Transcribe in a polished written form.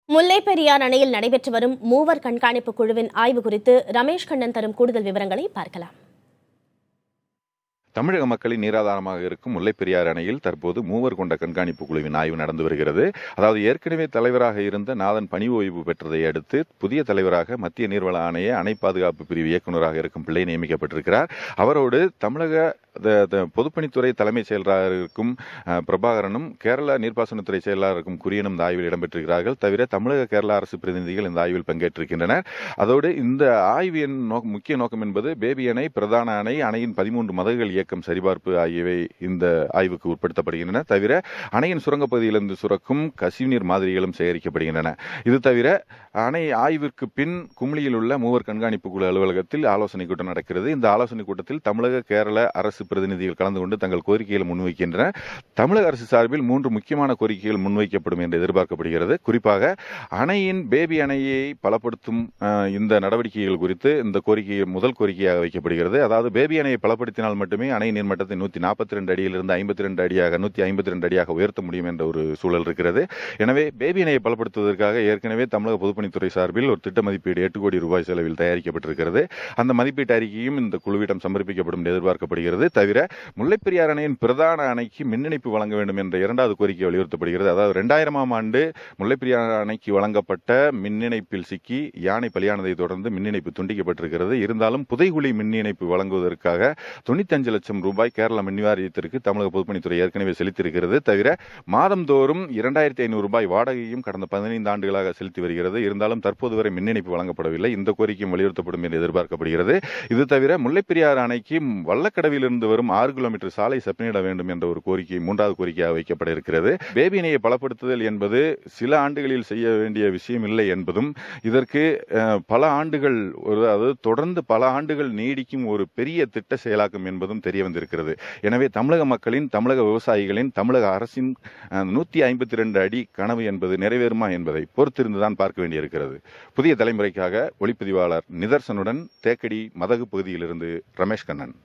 முல்லைப் பெரியாறு அணையில் நடைபெற்று வரும் மூவர் கண்காணிப்பு குழுவின் ஆய்வு குறித்து ரமேஷ் கண்ணன் தரும் கூடுதல் விவரங்களை பார்க்கலாம். தமிழக மக்களின் நீராதாரமாக இருக்கும் முல்லைப் பெரியாறு அணையில் தற்போது மூவர் கொண்ட கண்காணிப்பு குழுவின் ஆய்வு நடந்து வருகிறது. அதாவது ஏற்கனவே தலைவராக இருந்த நாதன் பணி ஓய்வு பெற்றதை அடுத்து புதிய தலைவராக மத்திய நீர்வள ஆணைய அணை பாதுகாப்பு பிரிவு இயக்குநராக இருக்கும் பிள்ளை நியமிக்கப்பட்டிருக்கிறார். அவரோடு தமிழக பொதுப்பணித்துறை தலைமைச் செயலராக இருக்கும் பிரபாகரனும் கேரள நீர்ப்பாசனத்துறை செயலாளர் இருக்கும் குரியனும் இந்த ஆய்வில் இடம்பெற்றிருக்கிறார்கள். தவிர தமிழக கேரள அரசு பிரதிநிதிகள் இந்த ஆய்வில் பங்கேற்றிருக்கின்றனர். அதோடு இந்த ஆய்வின் முக்கிய நோக்கம் என்பது பேபி அணை, பிரதான அணை, அணையின் 13 மதகுகள் இயக்கம் சரிபார்ப்பு ஆகியவை இந்த ஆய்வுக்கு உட்படுத்தப்படுகின்றன. தவிர அணையின் சுரங்கப்பகுதியிலிருந்து சுரக்கும் கசிவுநீர் மாதிரிகளும் சேகரிக்கப்படுகின்றன. இது தவிர அணை ஆய்விற்கு பின் குமுளியில் உள்ள மூவர் கண்காணிப்பு குழு அலுவலகத்தில் ஆலோசனை கூட்டம் நடக்கிறது. இந்த ஆலோசனை கூட்டத்தில் தமிழக கேரள அரசு பிரதிநிதிகள் கலந்து கொண்டு தங்கள் கோரிக்கைகளை முன்வைக்கின்றனர். தமிழக அரசு சார்பில் 3 முக்கியமான கோரிக்கைகள் முன்வைக்கப்படும் என்று எதிர்பார்க்கப்படுகிறது. குறிப்பாக அணையின் பேபி அணையை பலப்படுத்தும் இந்த நடவடிக்கைகள் குறித்து இந்த முதல் கோரிக்கையாக வைக்கப்படுகிறது. அதாவது பேபி அணையை பலப்படுத்தினால் மட்டுமே அணை நீர்மட்டத்தை 142 அடியிலிருந்து 52 அடியாக 152 அடியாக உயர்த்த முடியும் என்ற ஒரு சூழல் இருக்கிறது. எனவே பேபி அணையை பலப்படுத்துவதற்காக ஏற்கனவே தமிழக பொதுப்பணித்துறை சார்பில் ஒரு திட்ட மதிப்பீடு 8 கோடி ரூபாய் செலவில் தயாரிக்கப்பட்டிருக்கிறது. அந்த மதிப்பீட்டு அறிக்கையும் இந்த குழுவிடம் சமர்ப்பிக்கப்படும் என்று எதிர்பார்க்கப்படுகிறது. தவிர முல்லைப் பெரியாறு அணையின் பிரதான அணைக்கு மின் இணைப்பு வழங்க வேண்டும் என்ற 2வது கோரிக்கை வலியுறுத்தப்படுகிறது. அதாவது 2000ஆம் ஆண்டு முல்லைப் பெரியாறு அணைக்கு வழங்கப்பட்ட மின் இணைப்பில் சிக்கி யானை பலியானதை தொடர்ந்து மின் இணைப்பு துண்டிக்கப்பட்டிருக்கிறது. இருந்தாலும் புதைகுழி மின் இணைப்பு வழங்குவதற்காக 95 லட்சம் ரூபாய் கேரள மின் வாரியத்திற்கு தமிழக பொதுப்பணித்துறை ஏற்கனவே செலுத்தியிருக்கிறது. தவிர மாதந்தோறும் 2500 ரூபாய் வாடகையும் கடந்த 15 ஆண்டுகளாக செலுத்தி வருகிறது. இருந்தாலும் தற்போது வரை மின் இணைப்பு வழங்கப்படவில்லை. இந்த கோரிக்கையும் வலியுறுத்தப்படும் என்று எதிர்பார்க்கப்படுகிறது. இது தவிர முல்லைப் பெரியாறு அணைக்கு வல்லக்கடவிலிருந்து வரும் 6 கிலோமீட்டர் சாலை செப்பனிட வேண்டும் என்ற ஒரு கோரிக்கை 3வது கோரிக்கையாக வைக்கப்பட இருக்கிறது. பேபி அணையை பலப்படுத்துதல் என்பது சில ஆண்டுகளில் செய்ய வேண்டிய விஷயம் இல்லை என்பதும் இதற்கு பல ஆண்டுகள் அதாவது தொடர்ந்து பல ஆண்டுகள் நீடிக்கும் ஒரு பெரிய திட்ட செயலாக்கம் என்பதும் தெரிய வந்திருக்கிறது. எனவே தமிழக மக்களின், தமிழக விவசாயிகளின், தமிழக அரசின் 152 அடி கனவு என்பது நிறைவேறுமா என்பதை பொறுத்திருந்துதான் பார்க்க வேண்டியிருக்கிறது. புதிய தலைமுறைக்காக ஒளிப்பதிவாளர் நிதர்சனுடன் தேக்கடி மதகு பகுதியிலிருந்து ரமேஷ் கண்ணன்.